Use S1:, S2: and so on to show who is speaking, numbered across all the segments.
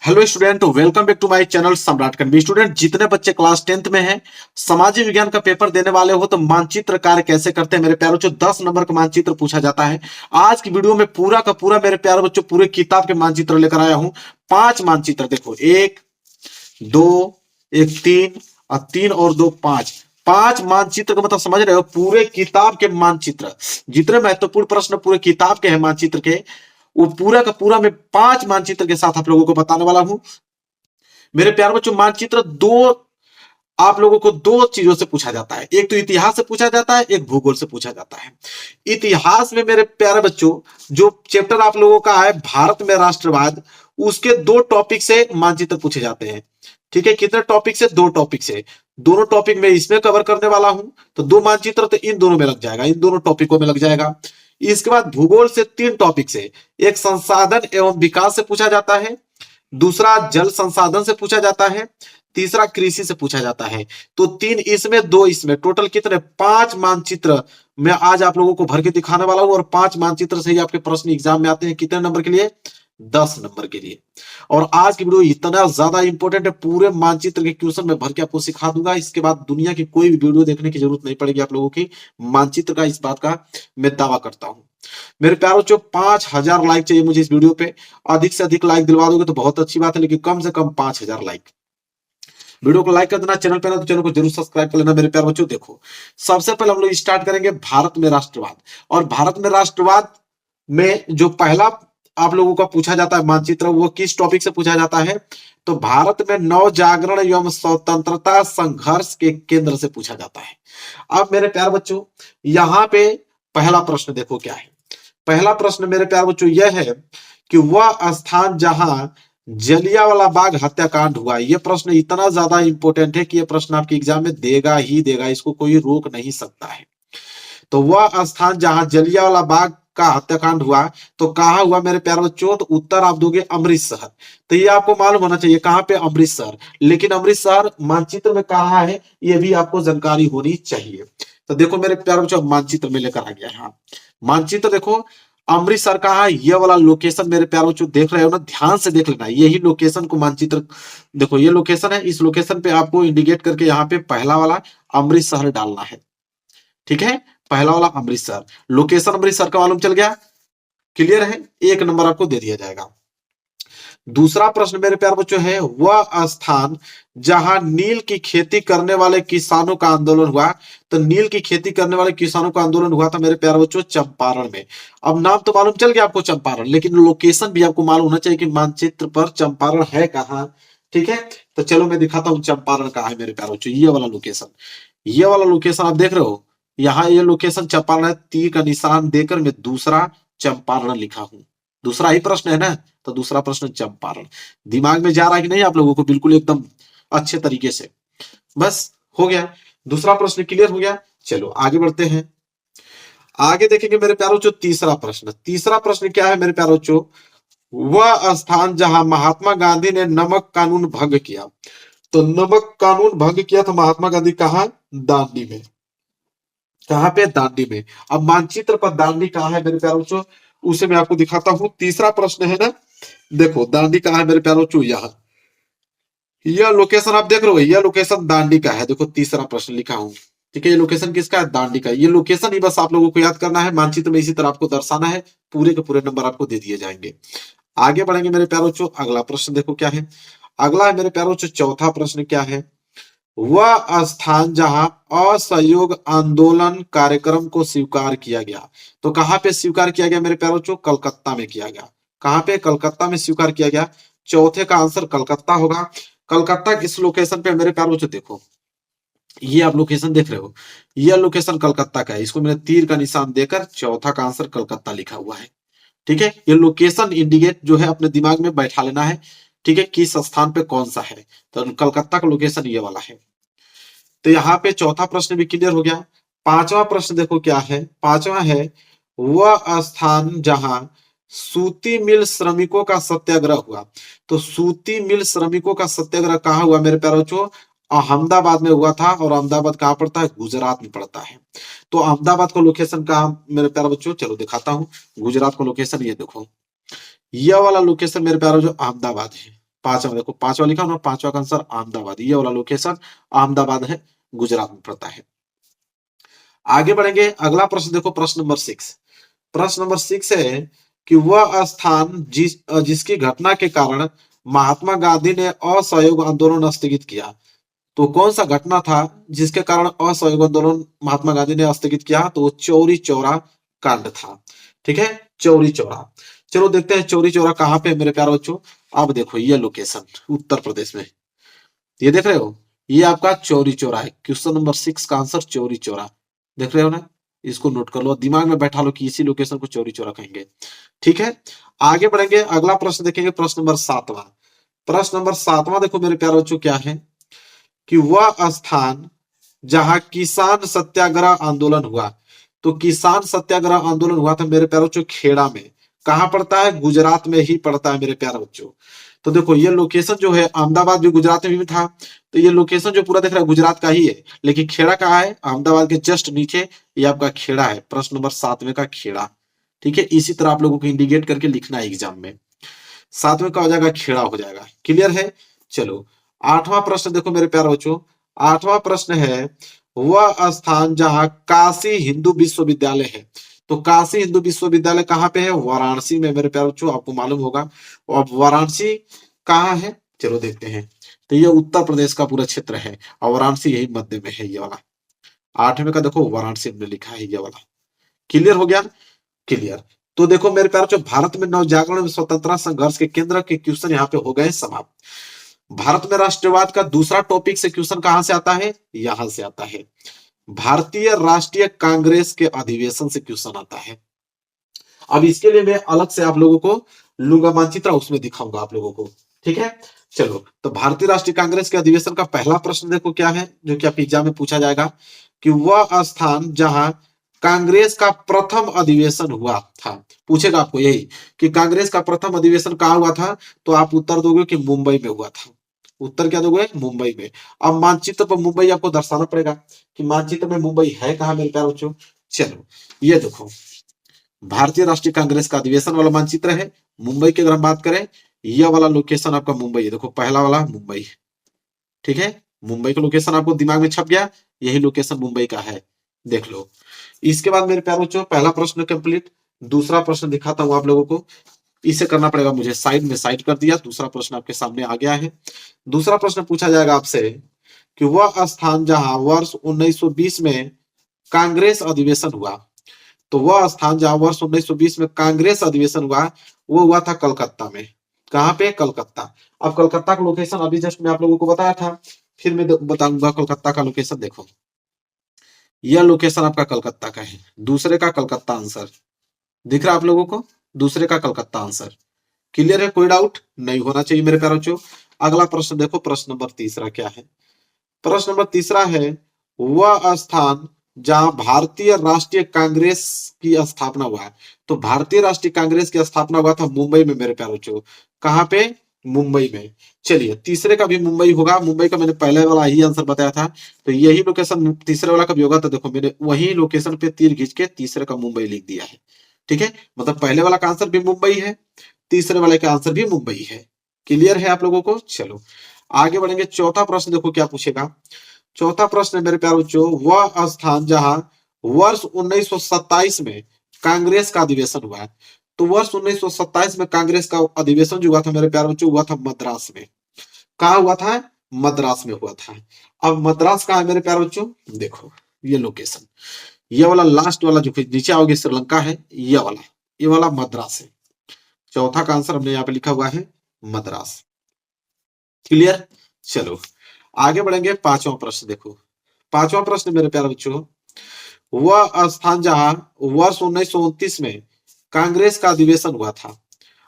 S1: Hello student, welcome back to my channel Samrat Kanvi. Student, जितने बच्चे class 10th में हैं, सामाजिक विज्ञान का पेपर देने वाले हो तो मानचित्र कार्य कैसे करते हैं मेरे प्यारे बच्चों, 10 नंबर का मानचित्र पूछा जाता है। आज की वीडियो में पूरा का पूरा मेरे प्यारे बच्चों पूरे किताब के मानचित्र लेकर आया हूं। 5 मानचित्र देखो, 1 2 1 3 और 3 और 2 5। 5 मानचित्र का मतलब समझ रहे हो, पूरे किताब के मानचित्र। जितने महत्वपूर्ण प्रश्न पूरे किताब के हैं मानचित्र के, वो पूरा का पूरा मैं 5 मानचित्र के साथ आप लोगों को बताने वाला हूं। मेरे प्यारे बच्चों, मानचित्र दो आप लोगों को दो चीजों से पूछा जाता है। एक तो इतिहास से पूछा जाता है, एक भूगोल से पूछा जाता है। इतिहास में मेरे प्यारे बच्चों, जो चैप्टर आप लोगों का है भारत में राष्ट्रवाद, उसके 2 टॉपिक से मानचित्र पूछे जाते हैं। ठीक है, कितने टॉपिक से? 2 टॉपिक से। दोनों टॉपिक में इसमें कवर करने वाला हूं, तो 2 मानचित्र तो इन दोनों में लग जाएगा, इन दोनों टॉपिकों में लग जाएगा। इसके बाद भूगोल से 3 टॉपिक से, एक संसाधन एवं विकास से पूछा जाता है, दूसरा जल संसाधन से पूछा जाता है, तीसरा कृषि से पूछा जाता है। तो 3 इसमें 2 इसमें, टोटल कितने? 5 मानचित्र मैं आज आप लोगों को भर के दिखाने वाला हूं। और 5 मानचित्र से ही आपके प्रश्न एग्जाम में आते हैं। कितने नंबर के लिए? 10 नंबर के लिए। और आज की वीडियो इतना ज्यादा इंपॉर्टेंट है, पूरे मानचित्र के क्वेश्चन में भर के आपको सिखा दूंगा। इसके बाद दुनिया की कोई भी वीडियो देखने की जरूरत नहीं पड़ेगी आप लोगों की मानचित्र का, इस बात का मैं दावा करता हूं। मेरे प्यारों बच्चों, 5000 लाइक चाहिए मुझे इस वीडियो पे। अधिक से अधिक लाइक दिलवा दोगे तो बहुत अच्छी बात है, लेकिन कम से कम 5000 लाइक। वीडियो को लाइक कर देना, चैनल पे ना तो चैनल को जरूर सब्सक्राइब कर लेना। मेरे प्यारे बच्चों देखो, सबसे पहले हम लोग स्टार्ट करेंगे भारत में राष्ट्रवाद। और भारत में राष्ट्रवाद में जो पहला आप लोगों का पूछा जाता है मानचित्र, वो किस टॉपिक से पूछा जाता है? तो भारत में नव जागरण एवं स्वतंत्रता संघर्ष के केंद्र से पूछा जाता है। अब मेरे प्यारे बच्चों, यहां पे पहला प्रश्न देखो क्या है। पहला प्रश्न मेरे प्यारे बच्चों यह है कि वह स्थान जहां जलियांवाला बाग हत्याकांड हुआ। यह प्रश्न इतना ज्यादा इंपॉर्टेंट है कि यह प्रश्न आपके एग्जाम में देगा ही देगा, इसको कोई रोक नहीं सकता है। तो वह स्थान जहां जलियांवाला बाग का हत्याकांड हुआ, तो कहां हुआ मेरे प्यारे बच्चों? तो उत्तर आप दोगे अमृतसर। तो ये आपको मालूम होना चाहिए कहां पे? अमृतसर। लेकिन अमृतसर मानचित्र में कहां है, ये भी आपको जानकारी होनी चाहिए। तो देखो मेरे प्यारे बच्चों, मानचित्र में लेकर आ गया है। मानचित्र देखो, अमृतसर का है ये वाला लोकेशन। मेरे प्यारे बच्चों देख रहे हो ना, ध्यान से देख लेना, यही लोकेशन को मानचित्र देखो, ये लोकेशन है। इस लोकेशन पे आपको इंडिकेट करके यहाँ पे पहला वाला अमृतसर डालना है। ठीक है, पहला वाला अमृतसर, लोकेशन अमृतसर का मालूम चल गया, क्लियर है? 1 नंबर आपको दे दिया जाएगा। दूसरा प्रश्न मेरे प्यारे बच्चों है, वह स्थान जहां नील की खेती करने वाले किसानों का आंदोलन हुआ। तो नील की खेती करने वाले किसानों का आंदोलन हुआ था मेरे प्यारे बच्चों चंपारण में। अब नाम तो मालूम चल गया आपको चंपारण, लेकिन लोकेशन भी आपको मालूम होना चाहिए कि मानचित्र पर चंपारण है कहाँ। ठीक है, तो चलो मैं दिखाता हूँ चंपारण कहाँ है मेरे प्यारे बच्चों। ये वाला लोकेशन, ये वाला लोकेशन आप देख रहे हो, यहाँ ये लोकेशन चंपारण है। तीर का निशान देकर मैं दूसरा चंपारण लिखा हूं। दूसरा ही प्रश्न है ना, तो दूसरा प्रश्न चंपारण। दिमाग में जा रहा है कि नहीं आप लोगों को? बिल्कुल एकदम अच्छे तरीके से। बस हो गया, दूसरा प्रश्न क्लियर हो गया। चलो आगे बढ़ते हैं। आगे देखेंगे मेरे प्यारों बच्चों तीसरा प्रश्न। तीसरा प्रश्न क्या है मेरे प्यारों बच्चों? वह स्थान जहां महात्मा गांधी ने नमक कानून भंग किया। तो नमक कानून भंग किया था महात्मा गांधी कहां? दांडी में। कहां पे? दांडी में। अब मानचित्र पर दांडी कहां है मेरे प्यारे बच्चों, उसे मैं आपको दिखाता हूं। तीसरा प्रश्न है ना, देखो दांडी कहां है मेरे प्यारे बच्चों? यहाँ यह लोकेशन आप देख रहे हो, यह लोकेशन दांडी का है। देखो तीसरा प्रश्न लिखा हूं। ठीक है, ये लोकेशन किसका है? दांडी का। ये लोकेशन ही बस आप लोगों को याद करना है, मानचित्र में इसी तरह आपको दर्शाना है। पूरे के पूरे नंबर आपको दे दिए जाएंगे। आगे बढ़ेंगे मेरे प्यारे बच्चों, अगला प्रश्न देखो क्या है। अगला है मेरे प्यारे बच्चों चौथा प्रश्न क्या है? वह स्थान जहां असहयोग आंदोलन कार्यक्रम को स्वीकार किया गया। तो कहां पे स्वीकार किया गया मेरे प्यारे बच्चों? कलकत्ता में किया गया। कहां पे? कलकत्ता में स्वीकार किया गया। चौथे का आंसर कलकत्ता होगा। कलकत्ता किस लोकेशन पे मेरे प्यारे बच्चों? देखो ये आप लोकेशन देख रहे हो, यह लोकेशन कलकत्ता का है। इसको मैंने तीर का निशान देकर चौथा का आंसर कलकत्ता लिखा हुआ है। ठीक है, ये लोकेशन इंडिकेट जो है अपने दिमाग में बैठा लेना है। ठीक है, किस स्थान पे कौन सा है, तो कलकत्ता का लोकेशन ये वाला है। तो यहाँ पे चौथा प्रश्न भी क्लियर हो गया। पांचवा प्रश्न देखो क्या है। पांचवा है, वह स्थान जहां सूती मिल श्रमिकों का सत्याग्रह हुआ। तो सूती मिल श्रमिकों का सत्याग्रह कहाँ हुआ मेरे प्यारे बच्चों? अहमदाबाद में हुआ था। और अहमदाबाद कहाँ पड़ता है? गुजरात में पड़ता है। तो अहमदाबाद का लोकेशन कहाँ मेरे प्यारे बच्चों? चलो दिखाता हूँ। गुजरात का लोकेशन ये देखो, यह वाला लोकेशन मेरे प्यारे बच्चों अहमदाबाद है। पांचवा देखो, पांचवा लिखा ना, पांचवा का आंसर अहमदाबाद, ये वाला लोकेशन अहमदाबाद है, गुजरात में पड़ता है। आगे बढ़ेंगे, अगला प्रश्न देखो, प्रश्न नंबर 6। प्रश्न नंबर 6 है कि वह स्थान जिसकी घटना के कारण महात्मा गांधी ने असहयोग आंदोलन स्थगित किया, तो कौन सा घटना था जिसके कारण असहयोग आंदोलन महात्मा गांधी ने स्थगित किया? तो वो चौरी चौरा कांड था। ठीक है, चौरी चौरा। चलो देखते हैं चौरी चौरा कहाँ पे है मेरे प्यारे बच्चों। अब देखो ये लोकेशन उत्तर प्रदेश में, ये देख रहे हो, ये आपका चौरी चौरा है। क्वेश्चन नंबर 6 का आंसर चौरी चौरा, देख रहे हो ना, इसको नोट कर लो, दिमाग में बैठा लो कि इसी लोकेशन को चौरी चौरा कहेंगे। ठीक है, आगे बढ़ेंगे, अगला प्रश्न देखेंगे, प्रश्न नंबर 7वां। प्रश्न नंबर 7वां देखो मेरे प्यारे बच्चों क्या है कि वह स्थान जहां किसान सत्याग्रह आंदोलन हुआ, तो किसान सत्याग्रह आंदोलन हुआ था मेरे प्यारे बच्चों खेड़ा में। कहां पड़ता है? गुजरात में ही पड़ता है मेरे प्यारे बच्चों। तो देखो ये लोकेशन जो है, अहमदाबाद भी गुजरात में भी था, तो ये लोकेशन जो पूरा देख रहा है गुजरात का ही है, लेकिन खेड़ा कहाँ है? अहमदाबाद के जस्ट नीचे ये आपका खेड़ा है। प्रश्न नंबर 7वें का खेड़ा। ठीक है, इसी तरह आप लोगों को इंडिकेट करके लिखना है एग्जाम में। 7वें का हो जाएगा खेड़ा, हो जाएगा। क्लियर है? चलो 8वां प्रश्न देखो मेरे प्यारे बच्चों। 8वां प्रश्न है वह स्थान जहां काशी हिंदू विश्वविद्यालय है, तो काशी हिंदू विश्वविद्यालय कहाँ पे है? वाराणसी में मेरे प्यारे बच्चों, आपको मालूम होगा। और वाराणसी कहाँ है? चलो देखते हैं। तो ये उत्तर प्रदेश का पूरा क्षेत्र है और वाराणसी यही मध्य में है, ये वाला। 8वें का देखो वाराणसी में लिखा है, ये वाला। क्लियर हो गया? क्लियर। तो देखो मेरे प्यारे बच्चों, भारत में नवजागरण में स्वतंत्रता संघर्ष के केंद्र के क्वेश्चन यहाँ पे हो गए समाप्त। भारत में राष्ट्रवाद का दूसरा टॉपिक से क्वेश्चन कहां से आता है? यहां से आता है, भारतीय राष्ट्रीय कांग्रेस के अधिवेशन से क्वेश्चन आता है। अब इसके लिए मैं अलग से आप लोगों को लूंगा मानचित्र, उसमें दिखाऊंगा आप लोगों को। ठीक है, चलो तो भारतीय राष्ट्रीय कांग्रेस के अधिवेशन का पहला प्रश्न देखो क्या है, जो कि आप एग्जाम में पूछा जाएगा कि वह स्थान जहां कांग्रेस का प्रथम अधिवेशन हुआ था। पूछेगा आपको यही कि कांग्रेस का प्रथम अधिवेशन कहां हुआ था, तो आप उत्तर दोगे कि मुंबई में हुआ था। उत्तर क्या दोगे? मुंबई में। अब मानचित्र पर मुंबई आपको दर्शाना पड़ेगा कि मानचित्र में मुंबई है कहां मेरे प्यारे बच्चों। चलो ये देखो, भारतीय राष्ट्रीय कांग्रेस का अधिवेशन वाला मानचित्र है। मुंबई की अगर हम बात करें, यह वाला लोकेशन आपका मुंबई है। देखो पहला वाला मुंबई, ठीक है, मुंबई का लोकेशन आपको दिमाग में छप गया, यही लोकेशन मुंबई का है, देख लो। इसके बाद मेरे प्यारे बच्चों पहला प्रश्न कंप्लीट। दूसरा प्रश्न दिखाता हूं आप लोगों को, इसे करना पड़ेगा मुझे, साइड में साइड कर दिया। दूसरा प्रश्न आपके सामने आ गया है। दूसरा प्रश्न पूछा जाएगा आपसे कि वह स्थान जहां वर्ष 1920 में कांग्रेस अधिवेशन हुआ, तो वह स्थान जहां वर्ष 1920 में कांग्रेस अधिवेशन हुआ, वो हुआ था कलकत्ता में। कहां पे? कलकत्ता। अब कलकत्ता का लोकेशन अभी जस्ट मैं आप लोगों को बताया था, फिर मैं बताऊंगा कलकत्ता का लोकेशन। देखो यह लोकेशन आपका कलकत्ता का है, दूसरे का कलकत्ता आंसर दिख रहा है आप लोगों को, दूसरे का कलकत्ता आंसर। क्लियर है? कोई डाउट नहीं होना चाहिए मेरे प्यारे बच्चों। अगला प्रश्न देखो, प्रश्न नंबर तीसरा क्या है। प्रश्न नंबर तीसरा है वह स्थान जहां भारतीय राष्ट्रीय कांग्रेस की स्थापना हुआ है, तो भारतीय राष्ट्रीय कांग्रेस की स्थापना हुआ था मुंबई में मेरे प्यारे बच्चों। कहां पे? मुंबई में। चलिए तीसरे का भी मुंबई होगा, मुंबई का मैंने पहले वाला ही आंसर बताया था, तो यही लोकेशन तीसरे वाला का भी होगा। तो देखो मैंने वही लोकेशन पे तीर खींच के तीसरे का मुंबई लिख दिया है। ठीक है, मतलब पहले वाला का आंसर भी मुंबई है, तीसरे वाले का आंसर भी मुंबई है। क्लियर है आप लोगों को? चलो आगे बढ़ेंगे। चौथा प्रश्न देखो क्या पूछेगा। चौथा प्रश्न है मेरे प्यारे बच्चों, वह स्थान जहां वर्ष 1927 में कांग्रेस का अधिवेशन हुआ है, तो वर्ष 1927 में कांग्रेस का अधिवेशन जो हुआ था मेरे प्यारे बच्चों, हुआ था मद्रास में। कहा हुआ था? मद्रास में हुआ था। अब मद्रास कहाँ है मेरे प्यारे बच्चों? देखो ये लोकेशन, ये वाला लास्ट वाला जो नीचे आओगे श्रीलंका है, ये वाला मद्रास है। चौथा का आंसर हमने यहाँ पे लिखा हुआ है मद्रास। क्लियर? चलो आगे बढ़ेंगे। पांचवा प्रश्न देखो, पांचवा प्रश्न मेरे प्यारे बच्चों, वह स्थान जहां वर्ष 1929 में कांग्रेस का अधिवेशन हुआ था।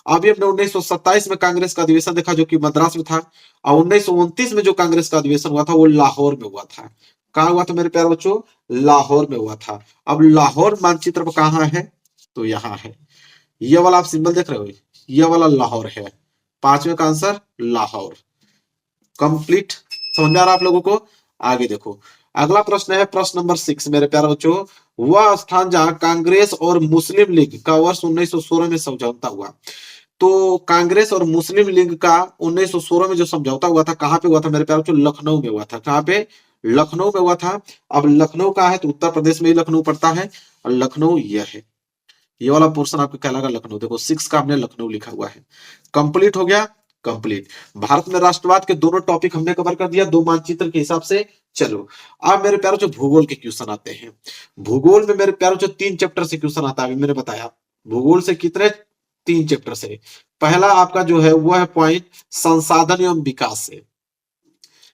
S1: अभी हमने 1927 में कांग्रेस का अधिवेशन देखा जो कि मद्रास में था, और 1929 में जो कांग्रेस का अधिवेशन हुआ था वो लाहौर में हुआ था। कहां हुआ था मेरे प्यारे बच्चों? लाहौर में हुआ था। अब लाहौर मानचित्र पर कहां है? तो यहाँ है, ये वाला आप सिंबल देख रहे हो, ये वाला लाहौर है। पांचवें का आंसर लाहौर। कंप्लीट समझ में आ रहा आप लोगों को? आगे देखो, अगला प्रश्न है प्रश्न नंबर 6 मेरे प्यारे बच्चों, वह स्थान जहां कांग्रेस और मुस्लिम लीग का वर्ष 1916 में समझौता हुआ, तो कांग्रेस और मुस्लिम लीग का 1916 में जो समझौता हुआ था, कहां पे हुआ था मेरे प्यारों? जो लखनऊ में हुआ था। कहां पे? लखनऊ में हुआ था। अब लखनऊ कहाँ है? तो उत्तर प्रदेश में ही लखनऊ पड़ता है, और लखनऊ यह है, ये वाला पोर्शन आपका कहलाएगा लखनऊ। देखो 6 का हमने लखनऊ लिखा हुआ है। कंप्लीट हो गया? कंप्लीट। भारत में राष्ट्रवाद के दोनों टॉपिक हमने कवर कर दिया, 2 मानचित्र के हिसाब से। चलो अब मेरे प्यारों जो भूगोल के क्वेश्चन आते हैं। भूगोल में मेरे प्यारों जो 3 चैप्टर से क्वेश्चन आता है, अभी मैंने बताया भूगोल से कितने? 3 चैप्टर से। पहला आपका जो है वो है पॉइंट संसाधन एवं विकास से।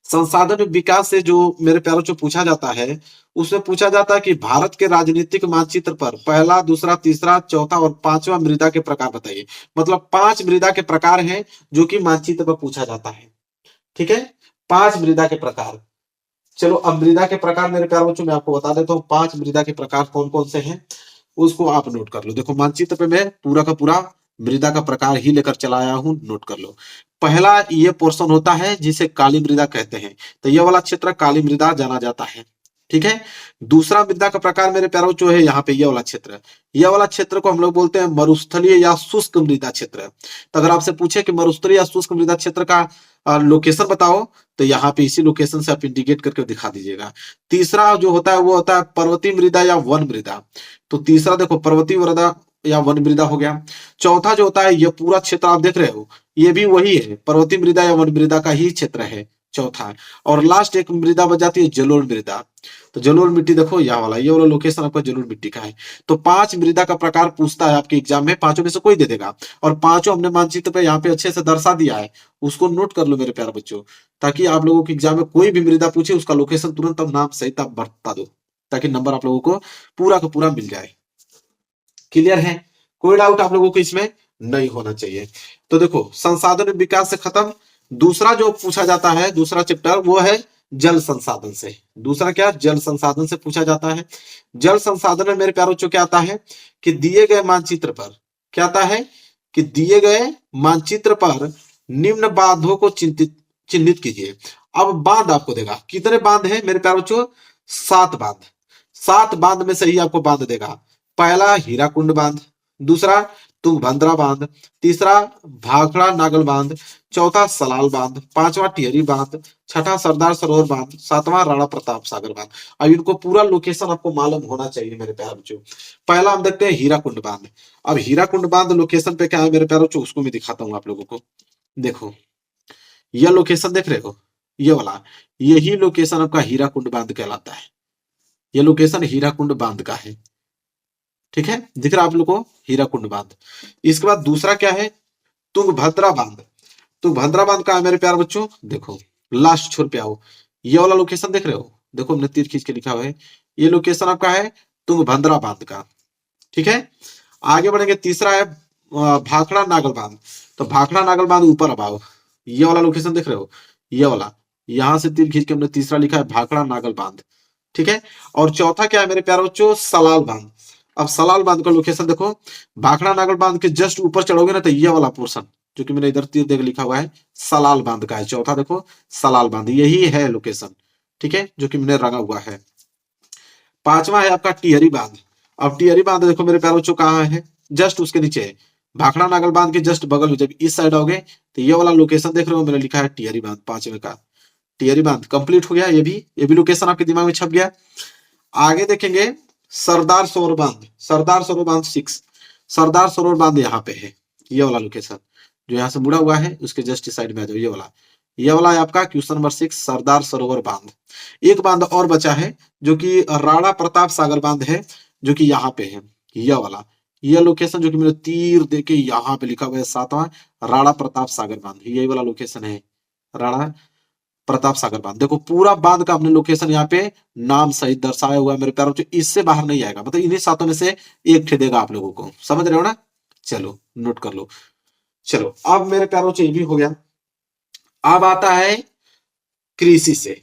S1: संसाधन एवं विकास से जो मेरे प्यारों जो पूछा जाता है, उसमें पूछा जाता है कि भारत के राजनीतिक मानचित्र पर पहला, दूसरा, तीसरा, चौथा और 5वां मृदा के प्रकार बताइए। मतलब 5 मृदा के प्रकार हैं जो कि मानचित्र पर पूछा जाता है। ठीक है, 5 मृदा के प्रकार। चलो अब मृदा के प्रकार मेरे प्यारे बच्चों मैं आपको बता देता हूँ, 5 मृदा के प्रकार कौन कौन से हैं उसको आप नोट कर लो। देखो मानचित्र पे मैं पूरा का पूरा मृदा का प्रकार ही लेकर चला आया हूं, नोट कर लो। पहला ये पोर्शन होता है जिसे काली मृदा कहते हैं, तो ये वाला क्षेत्र काली मृदा जाना जाता है। ठीक है, दूसरा मृदा का प्रकार मेरे प्यारे बच्चों है यहाँ पे ये वाला क्षेत्र। यह वाला क्षेत्र को हम लोग बोलते हैं मरुस्थलीय या शुष्क मृदा क्षेत्र। तो अगर आपसे पूछे कि मरुस्थलीय या शुष्क मृदा क्षेत्र का लोकेशन बताओ, तो यहाँ पे इसी लोकेशन से आप इंडिकेट करके दिखा दीजिएगा। तीसरा जो होता है वो होता है पर्वतीय मृदा या वन मृदा। तो तीसरा देखो पर्वतीय मृदा या वन मृदा हो गया। चौथा जो होता है ये पूरा क्षेत्र आप देख रहे हो, ये भी वही है, पर्वतीय मृदा या वन मृदा का ही क्षेत्र है चौथा। और लास्ट एक मृदा बच जाती है जलोढ़ मृदा। तो जलोढ़ मिट्टी देखो यह वाला, ये वाला लोकेशन आपका जलोढ़ मिट्टी का है। तो 5 मृदा का प्रकार पूछता है आपके एग्जाम में, 5 में से कोई दे देगा। और 5 हमने मानचित्र पे यहाँ पे अच्छे से दर्शा दिया है, उसको नोट कर लो मेरे प्यारे बच्चों, ताकि आप लोगों के एग्जाम में कोई भी मृदा पूछे उसका लोकेशन तुरंत अब नाम सहित आप बता दो, ताकि नंबर आप लोगों को पूरा का पूरा मिल जाए। क्लियर है? कोई डाउट आप लोगों को इसमें नहीं होना चाहिए। तो देखो संसाधन विकास से खत्म। दूसरा जो पूछा जाता है, दूसरा चैप्टर वो है जल संसाधन से। दूसरा क्या? जल संसाधन से पूछा जाता है। जल संसाधन में मेरे प्यारों क्या आता है कि दिए गए मानचित्र पर क्या आता है कि दिए गए मानचित्र पर निम्न बांधों को चिन्हित कीजिए। अब बांध आपको देगा, कितने बांध है मेरे प्यारों बच्चों? 7 बांध। 7 बांध में से ही आपको बांध देगा। पहला हीराकुंड बांध, दूसरा तुंगभद्रा बांध, तीसरा भाखड़ा नागल बांध, चौथा सलाल बांध, 5वां टिहरी बांध, छठा सरदार सरोवर बांध, 7वां राणा प्रताप सागर बांध। अब इनको पूरा लोकेशन आपको मालूम होना चाहिए मेरे प्यारे बच्चों। पहला हम देखते हैं हीराकुंड बांध। अब हीराकुंड बांध लोकेशन पे क्या है मेरे प्यारे बच्चों, उसको मैं दिखाता हूँ आप लोगों को। देखो यह लोकेशन देख रहे हो, ये वाला, यही लोकेशन आपका हीराकुंड बांध कहलाता है। ये लोकेशन हीराकुंड बांध का है। ठीक है, दिख रहा आप लोग को हीराकुंड बांध। इसके बाद दूसरा क्या है? तुंगभद्रा बांध। तुंगभद्रा बांध का है मेरे प्यारे बच्चों, देखो लास्ट छोर पे आओ, ये वाला लोकेशन देख रहे हो, देखो हमने तीर खींच के लिखा हुआ है, ये लोकेशन आपका है तुंगभद्रा बांध का। ठीक है, आगे बढ़ेंगे। तीसरा है भाखड़ा नागल बांध। तो भाखड़ा नागल बांध ऊपर अब आओ, ये वाला लोकेशन देख रहे हो, ये वाला, यहां से तीर खींच के हमने तीसरा लिखा है भाखड़ा नागल बांध। ठीक है, और चौथा क्या है मेरे प्यारे बच्चों? सलाल बांध। अब सलाल बांध का लोकेशन देखो, भाखड़ा नागल बांध के जस्ट ऊपर चढ़ोगे ना, तो ये वाला पोर्शन जो कि मैंने इधर तीर देख लिखा हुआ है सलाल बांध का है। चौथा देखो सलाल बांध, यही है लोकेशन। ठीक है, जो कि मैंने रंगा हुआ है। 5वां है आपका टिहरी बांध। अब टिहरी बांध देखो मेरे प्यारे बच्चों कहाँ है? जस्ट उसके नीचे है, भाखड़ा नागल बांध के जस्ट बगल में। जब इस साइड आओगे तो ये वाला लोकेशन देख रहे हो, मैंने लिखा है टिहरी बांध, 5वें का टिहरी बांध। कंप्लीट हो गया, ये भी लोकेशन आपके दिमाग में छप गया। आगे देखेंगे सरदार सरोवर बांध। सरदार सरोवर बांध 6, सरदार सरोवर बांध यहाँ पे है, ये वाला लोकेशन जो यहाँ से मुड़ा हुआ है उसके जस्ट साइड में आ जाओ, ये वाला है आपका क्वेश्चन नंबर 6 सरदार सरोवर बांध। एक बांध और बचा है जो कि राणा प्रताप सागर बांध है, जो कि यहाँ पे है, यह वाला, यह लोकेशन जो कि मैंने तीर देके यहाँ पे लिखा हुआ है 7वां राणा प्रताप सागर बांध, यही वाला लोकेशन है राणा प्रताप सागर बांध। देखो पूरा बांध का हमने लोकेशन यहाँ पे नाम सहित दर्शाया हुआ है मेरे प्यारों बच्चों, इससे बाहर नहीं आएगा, मतलब इन्हीं 7 में से एक ठे देगा आप लोगों को, समझ रहे हो ना? चलो नोट कर लो। चलो अब मेरे प्यारों बच्चों ये भी हो गया। अब आता है कृषि से।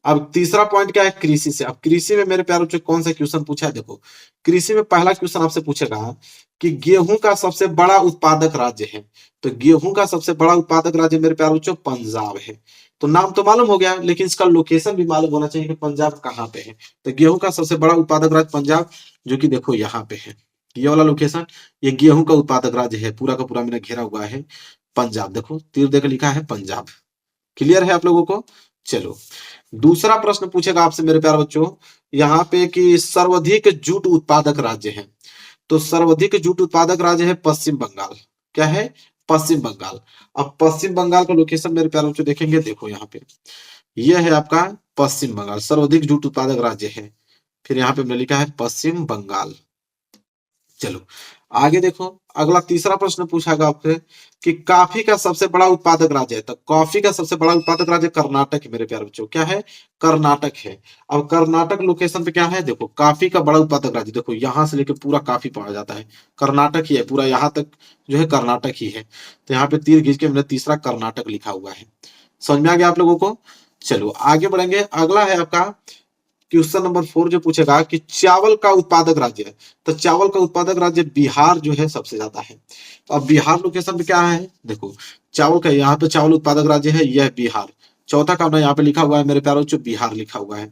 S1: अब तीसरा पॉइंट क्या है? कृषि से। अब कृषि में मेरे प्यारों बच्चों कौन सा क्वेश्चन पूछा है? देखो कृषि में पहला क्वेश्चन आपसे पूछेगा कि गेहूं का सबसे बड़ा उत्पादक राज्य है। तो गेहूं का सबसे बड़ा उत्पादक राज्य मेरे प्यारों बच्चों पंजाब है। तो नाम तो मालूम हो गया, लेकिन इसका लोकेशन भी मालूम होना चाहिए कि पंजाब कहाँ पे है। तो गेहूं का सबसे बड़ा उत्पादक राज्य पंजाब, जो कि देखो यहाँ पे है, ये वाला लोकेशन, ये गेहूं का उत्पादक राज्य है, पूरा का पूरा मैंने घेरा हुआ है पंजाब। देखो तीर देकर लिखा है पंजाब। क्लियर है आप लोगों को? चलो दूसरा प्रश्न पूछेगा आपसे मेरे प्यारे बच्चों, यहाँ पे कि सर्वाधिक जूट उत्पादक राज्य है। तो सर्वाधिक जूट उत्पादक राज्य है पश्चिम बंगाल। क्या है? पश्चिम बंगाल। अब पश्चिम बंगाल का लोकेशन मेरे प्यारे बच्चों देखेंगे, देखो यहाँ पे यह है आपका पश्चिम बंगाल, सर्वाधिक जूट उत्पादक राज्य है। फिर यहाँ पे हमने लिखा है पश्चिम बंगाल। चलो आगे देखो, अगला तीसरा प्रश्न पूछा गया आपसे कि कॉफी का सबसे बड़ा उत्पादक राज्य है। तो कॉफी का सबसे बड़ा उत्पादक राज्य कर्नाटक है मेरे प्यारे बच्चों। क्या है? कर्नाटक है। अब कर्नाटक लोकेशन पे क्या है, देखो कॉफी का बड़ा उत्पादक राज्य, देखो यहां से लेके पूरा कॉफी पाया जाता है, कर्नाटक ही है पूरा, यहाँ तक जो है कर्नाटक ही है। तो यहाँ पे तीर खींच के हमने तीसरा कर्नाटक लिखा हुआ है। समझ में आ गया आप लोगों को? चलो आगे बढ़ेंगे, अगला है आपका क्वेश्चन नंबर 4 जो पूछेगा कि चावल का उत्पादक राज्य है। तो चावल का उत्पादक राज्य बिहार जो है सबसे ज्यादा है। तो अब बिहार लोकेशन पे क्या है, देखो चावल का यहाँ पे चावल उत्पादक राज्य है, यह बिहार। चौथा का यहाँ पे लिखा हुआ है मेरे प्यारे बच्चों, बिहार लिखा हुआ है।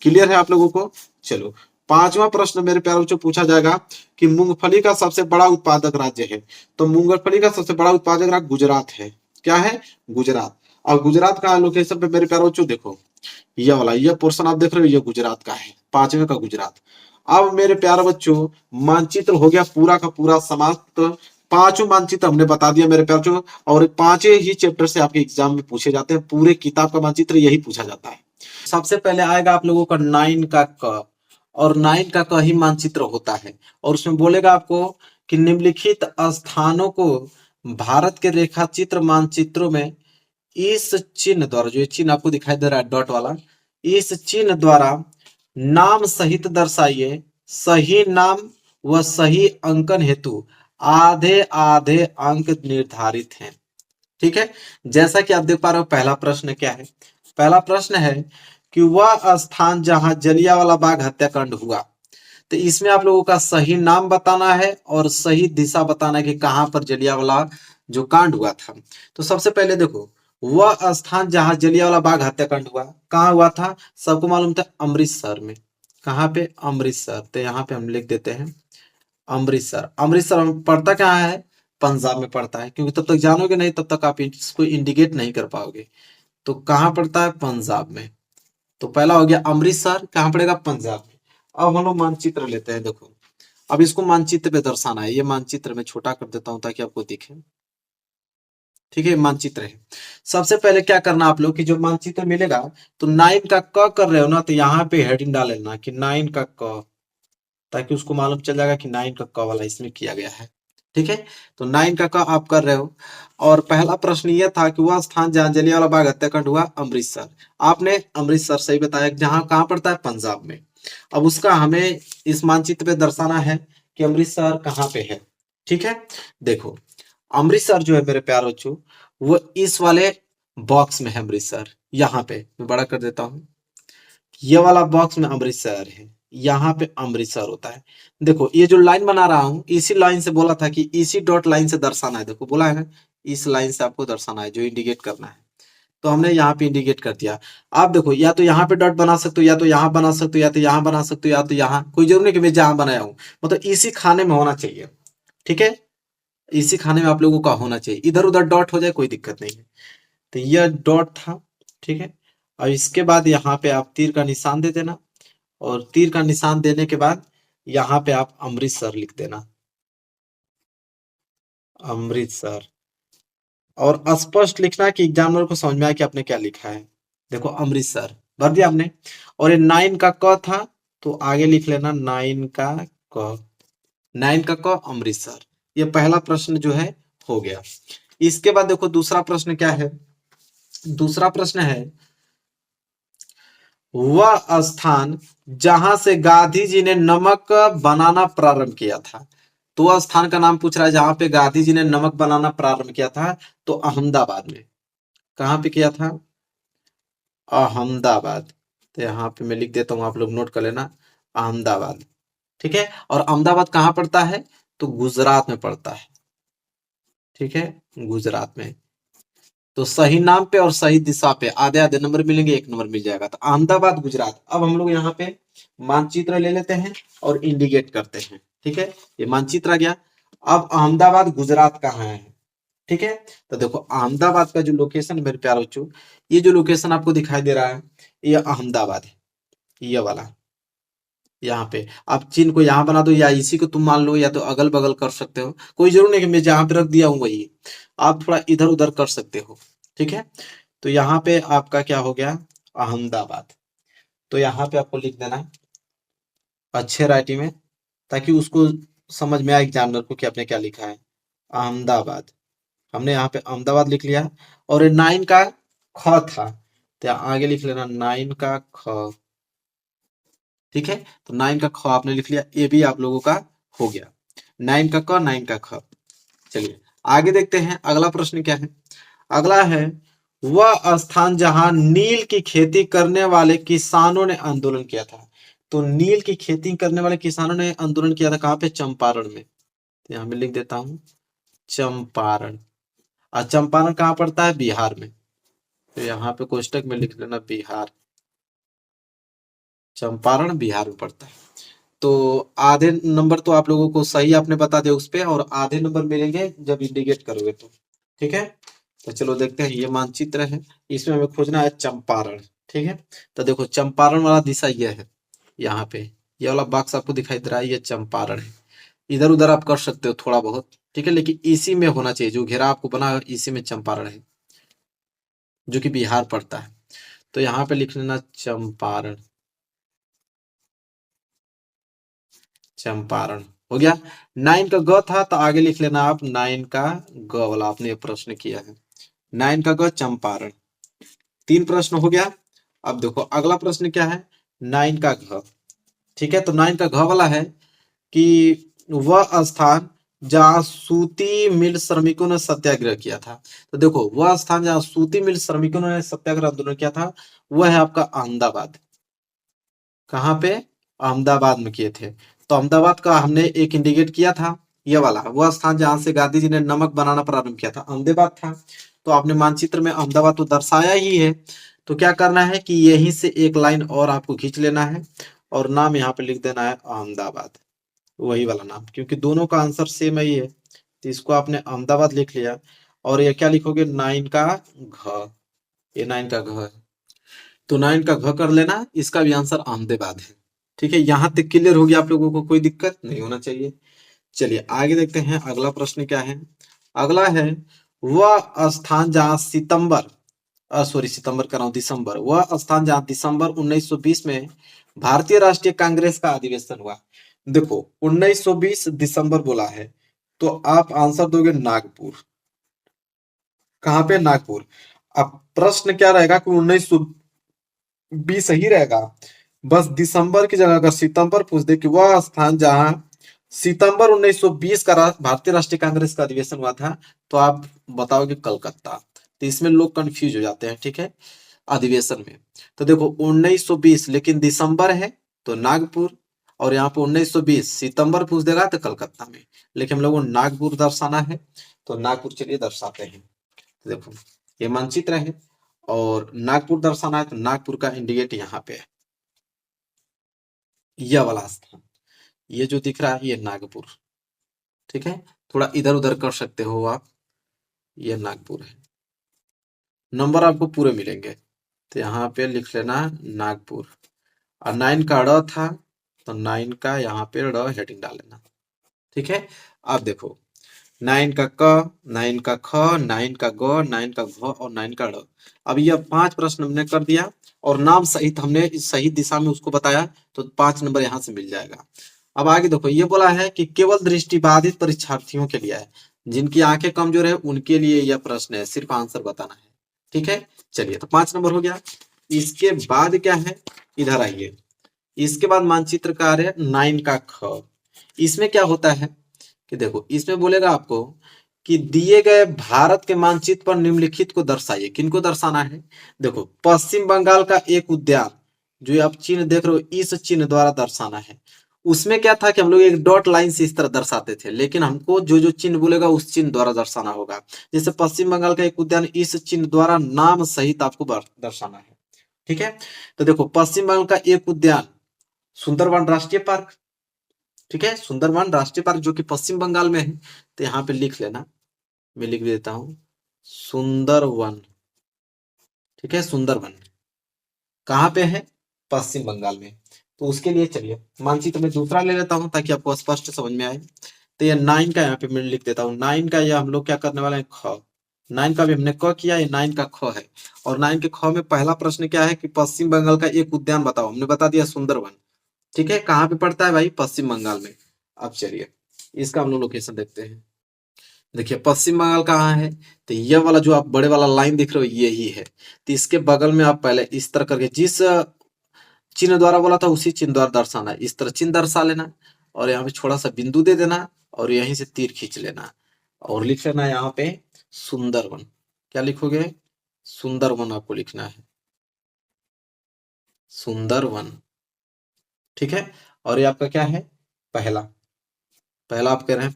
S1: क्लियर है आप लोगों को? चलो पांचवा प्रश्न मेरे प्यारे बच्चों पूछा जाएगा कि मूंगफली का सबसे बड़ा उत्पादक राज्य है। तो मूंगफली का सबसे बड़ा उत्पादक राज्य गुजरात है। क्या है? गुजरात। और गुजरात का लोकेशन पे मेरे प्यारे बच्चों देखो, ये वाला ये पोर्शन आप देख रहे हो, ये गुजरात का है, पांचवे का गुजरात। अब मेरे प्यारे बच्चों मानचित्र हो गया पूरा का पूरा समाप्त। पांचों मानचित्र हमने बता दिया मेरे प्यारे बच्चों, और पांचों ही चैप्टर से आपके एग्जाम में पूछे जाते हैं, पूरे किताब का मानचित्र यही पूछा जाता है। सबसे पहले आएगा आप लोगों का 9 का क, और 9 का क ही मानचित्र होता है। और उसमें बोलेगा आपको कि निम्नलिखित स्थानों को भारत के रेखा चित्र मानचित्रों में इस चिन्ह द्वारा, जो ये चिन्ह आपको दिखाई दे रहा है डॉट वाला, इस चिन्ह द्वारा नाम सहित दर्शाइए। सही नाम व सही अंकन हेतु आधे आधे अंक निर्धारित हैं। ठीक है, जैसा कि आप देख पा रहे हो पहला प्रश्न क्या है। पहला प्रश्न है कि वह स्थान जहां जलियांवाला बाग हत्याकांड हुआ। तो इसमें आप लोगों का सही नाम बताना है और सही दिशा बताना है कि कहां पर जलियांवाला जो कांड हुआ था। तो सबसे पहले देखो, वह स्थान जहां जलियांवाला बाग हत्याकांड हुआ कहाँ हुआ था, सबको मालूम था अमृतसर में। कहाँ पे? अमृतसर। तो यहाँ पे हम लिख देते हैं अमृतसर। अमृतसर में पड़ता कहाँ है? पंजाब में पड़ता है, क्योंकि तब तक जानोगे नहीं तब तक आप इसको इंडिकेट नहीं कर पाओगे। तो कहाँ पड़ता है? पंजाब में। तो पहला हो गया अमृतसर, कहाँ पड़ेगा? पंजाब में। अब हम लोग मानचित्र लेते हैं, देखो अब इसको मानचित्र पे दर्शाना है। ये मानचित्र में छोटा कर देता हूं ताकि आपको दिखे। ठीक है, मानचित्र है। सबसे पहले क्या करना आप लोग कि जो मानचित्र मिलेगा, तो 9 का क कर रहे हो ना, तो यहाँ पे हेडिंग डाल लेना कि 9 का क, ताकि उसको मालूम चल जाएगा कि 9 का क वाला इसमें किया गया है। ठीक है, तो 9 का क आप कर रहे हो। और पहला प्रश्न यह था कि वह स्थान जहां जलियांवाला बाग हत्याकांड हुआ अमृतसर। आपने अमृतसर सही बताया, जहां कहां पड़ता है? पंजाब में। अब उसका हमें इस मानचित्र पे दर्शाना है कि अमृतसर कहाँ पे है। ठीक है, देखो अमृतसर जो है मेरे प्यारे बच्चों, वो इस वाले बॉक्स में है अमृतसर। यहाँ पे मैं बड़ा कर देता हूँ, ये वाला बॉक्स में अमृतसर है, यहाँ पे अमृतसर होता है। देखो ये जो लाइन बना रहा हूँ, इसी लाइन से बोला था कि इसी डॉट लाइन से दर्शाना है। देखो बोला है ना, इस लाइन से आपको दर्शाना है, जो इंडिकेट करना है। तो हमने यहाँ पे इंडिकेट कर दिया। आप देखो या तो यहाँ पे डॉट बना सकते हो, या तो यहाँ बना सकते हो, या तो यहाँ बना सकते हो, या तो यहाँ, कोई जरूरी नहीं कि मैं जहां बनाया हूँ, मतलब इसी खाने में होना चाहिए। ठीक है, इसी खाने में आप लोगों का होना चाहिए, इधर उधर डॉट हो जाए कोई दिक्कत नहीं है। तो यह डॉट था। ठीक है, और इसके बाद यहाँ पे आप तीर का निशान दे देना, और तीर का निशान देने के बाद यहाँ पे आप अमृतसर लिख देना, अमृतसर। और स्पष्ट लिखना कि एग्जामिनर को समझ में आए कि आपने क्या लिखा है। देखो अमृतसर भर दिया आपने। और ये 9 का क था, तो आगे लिख लेना 9 का क, 9 का क अमृतसर। ये पहला प्रश्न जो है हो गया। इसके बाद देखो दूसरा प्रश्न क्या है। दूसरा प्रश्न है वह स्थान जहां से गांधी जी ने नमक बनाना प्रारंभ किया था। तो वह स्थान का नाम पूछ रहा है जहां पे गांधी जी ने नमक बनाना प्रारंभ किया था। तो अहमदाबाद में। कहां पे किया था? अहमदाबाद। तो यहाँ पे मैं लिख देता हूँ, आप लोग नोट कर लेना, अहमदाबाद। ठीक है, और अहमदाबाद कहाँ पड़ता है? तो गुजरात में पड़ता है। ठीक है, गुजरात में। तो सही नाम पे और सही दिशा पे आधे आधे नंबर मिलेंगे, 1 नंबर मिल जाएगा। तो अहमदाबाद गुजरात। अब हम लोग यहाँ पे मानचित्र ले लेते हैं और इंडिकेट करते हैं। ठीक है, ये मानचित्र आ गया। अब अहमदाबाद गुजरात कहाँ है, ठीक है। तो देखो अहमदाबाद का जो लोकेशन मेरे प्यारे बच्चों, ये जो लोकेशन आपको दिखाई दे रहा है ये अहमदाबाद है, ये वाला। यहाँ पे आप चिन्ह को यहाँ बना दो या इसी को तुम मान लो, या तो अगल बगल कर सकते हो, कोई जरूर नहीं कि मैं जहाँ पे रख दिया हूँ वही, आप थोड़ा इधर उधर कर सकते हो, ठीक है। तो यहाँ पे आपका क्या हो गया, अहमदाबाद। तो यहाँ पे आपको लिख देना है अच्छे राइटिंग में, ताकि उसको समझ में आए एग्जामिनर को कि आपने क्या लिखा है, अहमदाबाद। हमने यहाँ पे अहमदाबाद लिख लिया, और ये 9 का ख था, तो आगे लिख लेना 9 का ख, ठीक है। तो 9 का ख आपने लिख लिया, ये भी आप लोगों का हो गया, 9 का क 9 का ख। चलिए आगे देखते हैं अगला प्रश्न क्या है। अगला है, वह स्थान जहां नील की खेती करने वाले किसानों ने आंदोलन किया था। तो नील की खेती करने वाले किसानों ने आंदोलन किया था कहाँ पे, चंपारण में। तो यहाँ पे लिख देता हूँ चंपारण। और चंपारण कहाँ पड़ता है, बिहार में। तो यहाँ पे कोष्टक में लिख लेना बिहार, चंपारण बिहार में पड़ता है। तो आधे नंबर तो आप लोगों को सही आपने बता दिया उस पे, और आधे नंबर मिलेंगे जब इंडिकेट करोगे तो, ठीक है। तो चलो देखते हैं, ये मानचित्र है, इसमें हमें खोजना है चंपारण, ठीक है। तो देखो चंपारण वाला दिशा ये है, यहाँ पे ये वाला बॉक्स आपको दिखाई दे रहा है, ये चंपारण है। इधर उधर आप कर सकते हो थोड़ा बहुत, ठीक है, लेकिन इसी में होना चाहिए, जो घेरा आपको बना है इसी में चंपारण है, जो कि बिहार पड़ता है। तो यहाँ पे लिख लेना चंपारण, चंपारण हो गया। 9 का ग था, तो आगे लिख लेना आप 9 का ग वाला, आपने प्रश्न किया है 9 का ग चंपारण। 3 प्रश्न हो गया। अब देखो अगला प्रश्न क्या है, 9 का घ, ठीक है। तो 9 का घ वाला है कि वह स्थान जहाँ सूती मिल श्रमिकों ने सत्याग्रह किया था। तो देखो वह स्थान जहाँ सूती मिल श्रमिकों ने सत्याग्रह आंदोलन किया था, वह है आपका अहमदाबाद। कहाँ पे, अहमदाबाद में किए थे। तो अहमदाबाद का हमने एक इंडिकेट किया था, ये वाला वह स्थान जहां से गांधी जी ने नमक बनाना प्रारंभ किया था, अहमदाबाद था। तो आपने मानचित्र में अहमदाबाद तो दर्शाया ही है, तो क्या करना है कि यहीं से एक लाइन और आपको खींच लेना है, और नाम यहाँ पे लिख देना है अहमदाबाद, वही वाला नाम, क्योंकि दोनों का आंसर सेम ही है। तो इसको आपने अहमदाबाद लिख लिया, और ये क्या लिखोगे, 9 का घ, ये 9 का घ है। तो 9 का घ कर लेना, इसका भी आंसर अहमदाबाद है, ठीक है। यहां तक क्लियर हो गया आप लोगों को, कोई दिक्कत नहीं होना चाहिए। चलिए आगे देखते हैं अगला प्रश्न क्या है। अगला है, वह स्थान जहां सितंबर कर रहा हूं, दिसंबर, वह स्थान जहां दिसंबर 1920 में भारतीय राष्ट्रीय कांग्रेस का अधिवेशन हुआ। देखो 1920 दिसंबर बोला है, तो आप आंसर दोगे नागपुर। कहां पे, नागपुर। अब प्रश्न क्या रहेगा कि 1920 सही रहेगा, बस दिसंबर की जगह अगर सितंबर पूछ दे कि वह स्थान जहां सितंबर 1920 का भारतीय राष्ट्रीय कांग्रेस का अधिवेशन हुआ था, तो आप बताओगे कलकत्ता। तो इसमें लोग कंफ्यूज हो जाते हैं, ठीक है, अधिवेशन में। तो देखो 1920 लेकिन दिसंबर है तो नागपुर, और यहाँ पे 1920 सितंबर पूछ देगा तो कलकत्ता में, लेकिन हम लोगों को नागपुर दर्शाना है, तो नागपुर चलिए दर्शाते हैं। तो देखो ये मानचित्र है, और नागपुर दर्शाना है, तो नागपुर का इंडिकेट यहाँ पे है, यह वाला स्थान, ये जो दिख रहा है ये नागपुर, ठीक है। थोड़ा इधर उधर कर सकते हो आप, ये नागपुर है। नंबर आपको पूरे मिलेंगे, तो यहाँ पे लिख लेना नागपुर। और 9 का ड़ था, तो 9 का यहाँ पे ड़ हेडिंग डाल लेना, ठीक है। अब देखो 9 का क, 9 का ख, 9 का ग, 9 का घ और 9 का ड़। अब यह 5 प्रश्न हमने कर दिया, और नाम सहित हमने इस सही दिशा में उसको बताया, तो 5 नंबर यहाँ से मिल जाएगा। अब आगे देखो, ये बोला है कि केवल दृष्टिबाधित परीक्षार्थियों के लिए है, जिनकी आंखें कमजोर है उनके लिए यह प्रश्न है, सिर्फ आंसर बताना है, ठीक है। चलिए तो 5 नंबर हो गया। इसके बाद क्या है, इधर आइए, इसके बाद मानचित्र कार्य 9 का ख। इसमें क्या होता है कि देखो इसमें बोलेगा आपको कि दिए गए भारत के मानचित्र पर निम्नलिखित को दर्शाइए। किनको दर्शाना है, देखो पश्चिम बंगाल का एक उद्यान, जो आप चिन्ह देख रहे हो इस चिन्ह द्वारा दर्शाना है। उसमें क्या था कि हम लोग एक डॉट लाइन से इस तरह दर्शाते थे, लेकिन हमको जो जो चिन्ह बोलेगा उस चिन्ह द्वारा दर्शाना होगा। जैसे पश्चिम बंगाल का एक उद्यान, इस चिन्ह द्वारा नाम सहित आपको दर्शाना है, ठीक है। तो देखो पश्चिम बंगाल का एक उद्यान सुंदरवन राष्ट्रीय पार्क, ठीक है, सुंदरवन राष्ट्रीय पार्क जो कि पश्चिम बंगाल में है। तो यहाँ पे लिख लेना, मैं लिख भी देता हूँ सुंदरवन। ठीक है, सुंदरवन कहाँ पे है? पश्चिम बंगाल में। तो उसके लिए चलिए मानचित्र में दूसरा ले लेता हूँ ताकि आपको स्पष्ट समझ में आए। तो ये 9 का यहाँ पे मैं लिख देता हूँ। 9 का ये हम लोग क्या करने वाले हैं? ख। 9 का भी हमने क किया, ये 9 का ख है। और 9 के ख में पहला प्रश्न क्या है कि पश्चिम बंगाल का एक उद्यान बताओ। हमने बता दिया सुंदरवन। ठीक है, कहाँ पे पड़ता है भाई? पश्चिम बंगाल में। अब चलिए इसका हम लोग लोकेशन देखते हैं। देखिए पश्चिम बंगाल कहाँ है? तो ये वाला जो आप बड़े वाला लाइन दिख रहे हो यही है। तो इसके बगल में आप पहले इस तरह करके जिस चिन्ह द्वारा बोला था उसी चिन्ह द्वारा दर्शाना है। इस तरह चिन्ह दर्शा लेना और यहाँ पे छोटा सा बिंदु दे देना और यहीं से तीर खींच लेना और लिख लेना यहाँ पे सुंदरवन। क्या लिखोगे? सुंदरवन आपको लिखना है, सुंदरवन। ठीक है, और ये आपका क्या है? पहला। पहला आप कह रहे हैं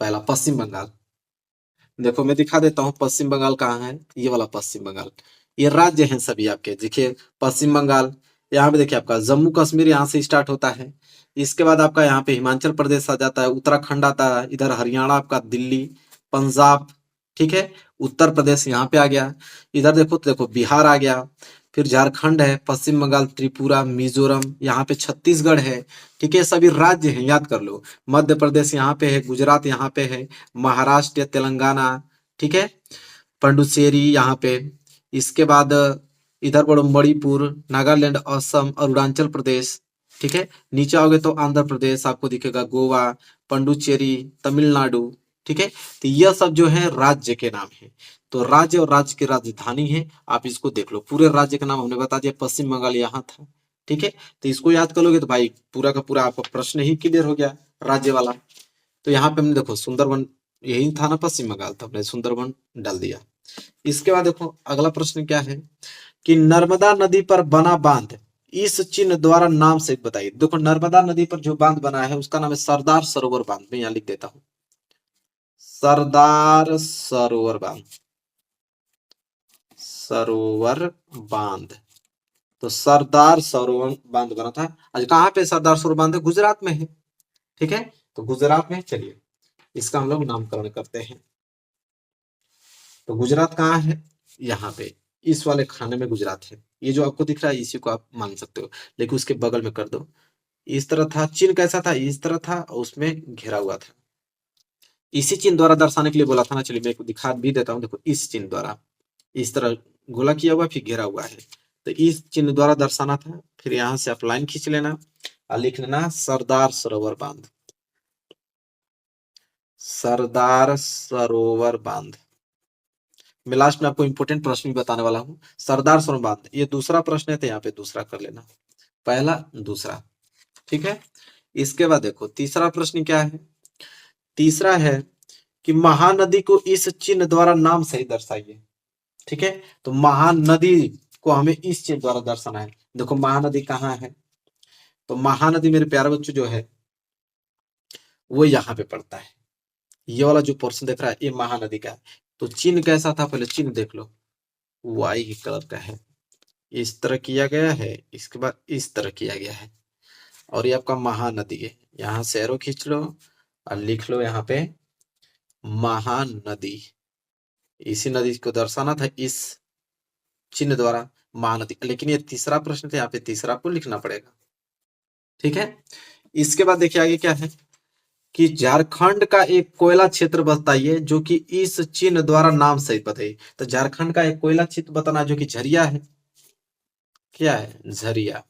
S1: पहला पश्चिम बंगाल। देखो मैं दिखा देता हूँ पश्चिम बंगाल कहाँ है। ये वाला पश्चिम बंगाल, ये राज्य हैं सभी आपके। देखिए पश्चिम बंगाल, यहाँ पे देखिए आपका जम्मू कश्मीर यहाँ से स्टार्ट होता है। इसके बाद आपका यहाँ पे हिमाचल प्रदेश आ जाता है, उत्तराखंड आता है, इधर हरियाणा आपका, दिल्ली, पंजाब। ठीक है, उत्तर प्रदेश यहाँ पे आ गया। इधर देखो तो देखो बिहार आ गया, फिर झारखंड है, पश्चिम बंगाल, त्रिपुरा, मिजोरम, यहाँ पे छत्तीसगढ़ है। ठीक है, सभी राज्य हैं, याद कर लो। मध्य प्रदेश यहाँ पे है, गुजरात यहाँ पे है, महाराष्ट्र, तेलंगाना। ठीक है, पंडुचेरी यहाँ पे। इसके बाद इधर बढ़ो मणिपुर, नागालैंड, असम, अरुणाचल प्रदेश। ठीक है, नीचे आओगे तो आंध्र प्रदेश आपको दिखेगा, गोवा, पंडुचेरी, तमिलनाडु। ठीक है, तो यह सब जो है राज्य के नाम है। तो राज्य और राज्य की राजधानी है, आप इसको देख लो। पूरे राज्य का नाम हमने बता दिया, पश्चिम बंगाल यहाँ था। ठीक है, तो इसको याद कर लोगे तो भाई पूरा का पूरा आपका प्रश्न ही क्लियर हो गया, राज्य वाला। तो यहाँ पे हमने देखो सुंदरवन यही था ना, पश्चिम बंगाल, तो हमने सुंदरवन डाल दिया। इसके बाद देखो अगला प्रश्न क्या है कि नर्मदा नदी पर बना बांध इस चिन्ह द्वारा नाम से बताइए। देखो नर्मदा नदी पर जो बांध बना है उसका नाम है सरदार सरोवर बांध। मैं यहाँ लिख देता हूँ सरदार सरोवर बांध, सरोवर बांध। तो सरदार सरोवर बांध बना था। आज कहाँ पे सरदार सरोवर बांध है? गुजरात में है। ठीक है, तो गुजरात में। चलिए इसका हम लोग नामकरण करते हैं। तो गुजरात कहाँ है? यहाँ पे इस वाले खाने में गुजरात है। ये जो आपको दिख रहा है इसी को आप मान सकते हो, लेकिन उसके बगल में कर दो। इस तरह था चिन्ह, कैसा था? इस तरह था और उसमें घेरा हुआ था। इसी चिन्ह द्वारा दर्शाने के लिए बोला था ना। चलिए मैं एक दिखा भी देता हूँ। देखो इस चिन्ह द्वारा इस तरह गोला किया हुआ फिर घेरा हुआ है, तो इस चिन्ह द्वारा दर्शाना था। फिर यहाँ से आप लाइन खींच लेना और लिख लेना सरदार सरोवर बांध, सरदार सरोवर बांध। मैं लास्ट में आपको इंपोर्टेंट प्रश्न भी बताने वाला हूँ। सरदार सरोवर बांध ये दूसरा प्रश्न है, तो यहाँ पे दूसरा कर लेना, पहला दूसरा। ठीक है, इसके बाद देखो तीसरा प्रश्न क्या है? तीसरा है कि महानदी को इस चिन्ह द्वारा नाम सही दर्शाइए। ठीक है, तो महानदी को हमें इस चिन्ह द्वारा दर्शाना है। देखो महानदी कहाँ है? तो महानदी मेरे प्यारे बच्चों जो है वो यहाँ पे पड़ता है। ये वाला जो पोर्शन देख रहा है ये महानदी का है। तो चिन्ह कैसा था? पहले चिन्ह देख लो, वाई कलर का है, इस तरह किया गया है, इसके बाद इस तरह किया गया है, और ये आपका महानदी है। यहाँ से एरो खींच लो और लिख लो यहाँ पे महानदी। इसी नदी को दर्शाना था इस चिन्ह द्वारा, महानदी। लेकिन ये तीसरा प्रश्न था, यहाँ पे तीसरा आपको लिखना पड़ेगा। ठीक है, इसके बाद देखिए आगे क्या है कि झारखंड का एक कोयला क्षेत्र बताइए जो कि इस चिन्ह द्वारा नाम सहित बताइए। तो झारखंड का एक कोयला क्षेत्र बताना जो कि झरिया है। क्या है? झरिया।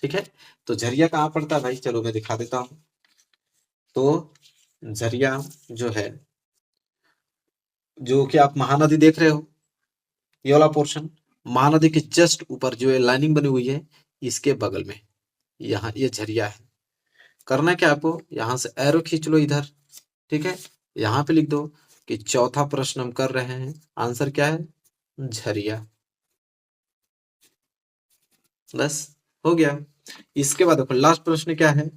S1: ठीक है, तो झरिया कहाँ पड़ता है भाई? चलो मैं दिखा देता हूं। तो झरिया जो है, जो कि आप महानदी देख रहे हो, ये वाला पोर्शन महानदी के जस्ट ऊपर जो है लाइनिंग बनी हुई है, इसके बगल में यहाँ ये झरिया है। करना क्या आपको? यहाँ से एरो खींच लो इधर। ठीक है, यहाँ पे लिख दो कि चौथा प्रश्न हम कर रहे हैं, आंसर क्या है? झरिया। बस हो गया। इसके बाद देखो लास्ट प्रश्न क्या है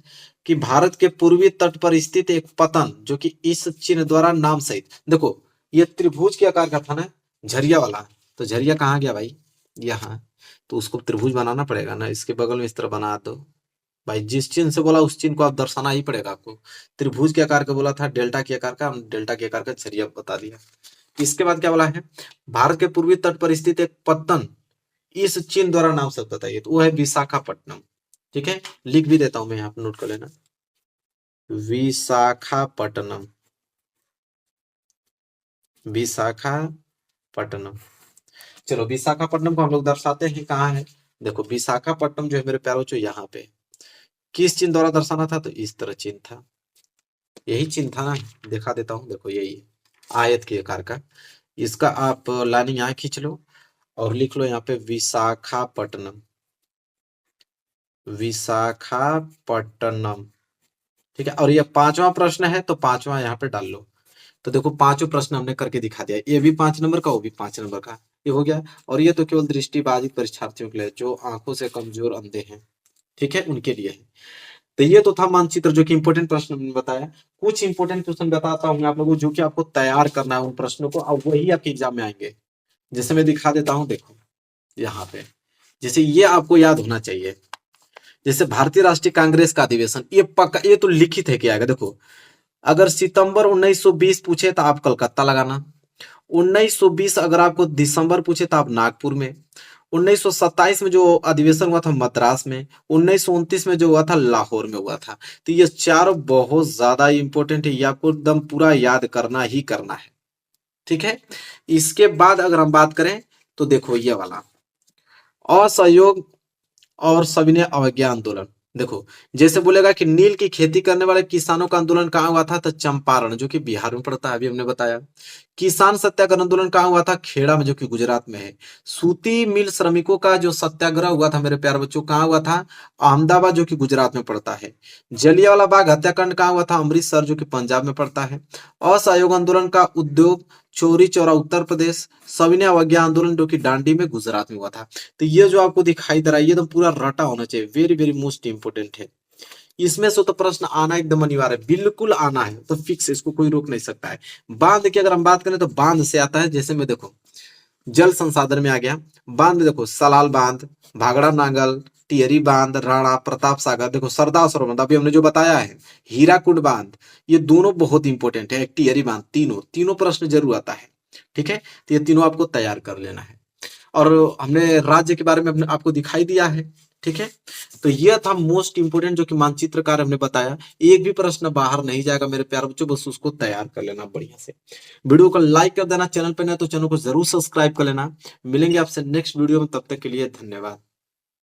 S1: कि भारत के पूर्वी तट पर स्थित एक पतन जो कि इस चिन्ह द्वारा नाम सहित। देखो ये त्रिभुज के आकार का था ना झरिया वाला, तो झरिया कहाँ गया भाई? यहाँ। तो उसको त्रिभुज बनाना पड़ेगा ना, इसके बगल में इस तरह बना दो। भाई जिस चिन्ह से बोला उस चिन्ह को आप दर्शाना ही पड़ेगा आपको। त्रिभुज के आकार का बोला था, डेल्टा के आकार का, हम डेल्टा के आकार का जरिया बता दिया। इसके बाद क्या बोला है, भारत के पूर्वी तट पर स्थित एक पत्तन इस चिन्ह द्वारा नाम से बताइए, तो वो है विशाखापट्टनम। ठीक है, लिख भी देता हूं मैं, यहाँ पे नोट कर लेना, विशाखापट्टनम, विशाखापट्टनम। चलो विशाखापट्टनम को हम लोग दर्शाते हैं कहाँ है, देखो विशाखापट्टनम जो है मेरे प्यारो जो यहाँ पे किस चिन्ह द्वारा दर्शाना था, तो इस तरह चिन्ह था, यही चिन्ह था ना, दिखा देता हूँ, देखो यही है, आयत के आकार का। इसका आप लाइनिंग यहाँ खींच लो और लिख लो यहाँ पे विशाखापट्टनम, विशाखापट्टनम। ठीक है, और ये पांचवा प्रश्न है तो पांचवा यहाँ पे डाल लो। तो देखो पांचों प्रश्न हमने करके दिखा दिया, ये भी 5 नंबर का, वो भी 5 नंबर का, ये हो गया। और ये तो केवल दृष्टिबाधित परीक्षार्थियों के लिए, जो आंखों से कमजोर अंधे हैं, ठीक है, उनके लिए है। तो ये तो था मानचित्र, जो कि इंपोर्टेंट प्रश्न मैंने बताया। कुछ इंपोर्टेंट क्वेश्चन बताता हूँ आप लोगों को, जो कि आपको तैयार करना है उन प्रश्नों को, और वही आपके एग्जाम में आएंगे। जैसे मैं दिखा देता हूँ, देखो यहाँ पे, जैसे ये आपको याद होना चाहिए, जैसे भारतीय राष्ट्रीय कांग्रेस का अधिवेशन, ये पक्का, ये तो लिखित है कि आएगा। देखो अगर सितंबर 1920 पूछे तो आप कलकत्ता लगाना, 1920 अगर आपको दिसंबर पूछे तो आप नागपुर में, 1927 में जो अधिवेशन हुआ था मद्रास में, 1929 में जो हुआ था लाहौर में हुआ था। तो ये चारों बहुत ज्यादा इंपॉर्टेंट है, ये आपको एकदम पूरा याद करना ही करना है। ठीक है, इसके बाद अगर हम बात करें तो देखो ये वाला असहयोग और सविनय अवज्ञा आंदोलन। देखो जैसे बोलेगा कि नील की खेती करने वाले किसानों का आंदोलन कहाँ हुआ था, तो चंपारण, जो कि बिहार में पड़ता है, अभी हमने बताया। किसान सत्याग्रह आंदोलन कहाँ हुआ था, खेड़ा में, जो कि गुजरात में है। सूती मिल श्रमिकों का जो सत्याग्रह हुआ था मेरे प्यारे बच्चों, कहाँ हुआ था, अहमदाबाद, जो कि गुजरात में पड़ता है। जलियांवाला बाग हत्याकांड कहाँ हुआ था, अमृतसर, जो कि पंजाब में पड़ता है। असहयोग आंदोलन का उद्योग चौरी चौरा उत्तर प्रदेश, सविनय अवज्ञा आंदोलन जो कि दांडी में गुजरात में हुआ था। तो ये जो आपको दिखाई दे रहा है, ये तो पूरा रटा होना चाहिए, वेरी वेरी मोस्ट इंपोर्टेंट है। इसमें से तो प्रश्न आना एकदम अनिवार्य है, बिल्कुल आना है, तो फिक्स, इसको कोई रोक नहीं सकता है। बांध की अगर हम बात करें तो बांध से आता है, जैसे में देखो जल संसाधन में आ गया, बांध देखो सलाल बांध, भागड़ा नांगल, टिहरी बांध, राणा प्रताप सागर, देखो सरदार सरोवर बांध, अभी हमने जो बताया है, हीराकुंड बांध, ये दोनों बहुत इंपॉर्टेंट है, एक टिहरी बांध, तीनों तीनों प्रश्न जरूर आता है। ठीक है, तो ये तीनों आपको तैयार कर लेना है। और हमने राज्य के बारे में आपको दिखाई दिया है। ठीक है, तो यह था मोस्ट इंपोर्टेंट, जो कि मानचित्रकार हमने बताया। एक भी प्रश्न बाहर नहीं जाएगा मेरे प्यारे बच्चों, बस उसको तैयार कर लेना बढ़िया से। वीडियो को लाइक कर देना, चैनल पर नहीं तो चैनल को जरूर सब्सक्राइब कर लेना। मिलेंगे आपसे नेक्स्ट वीडियो में, तब तक के लिए धन्यवाद।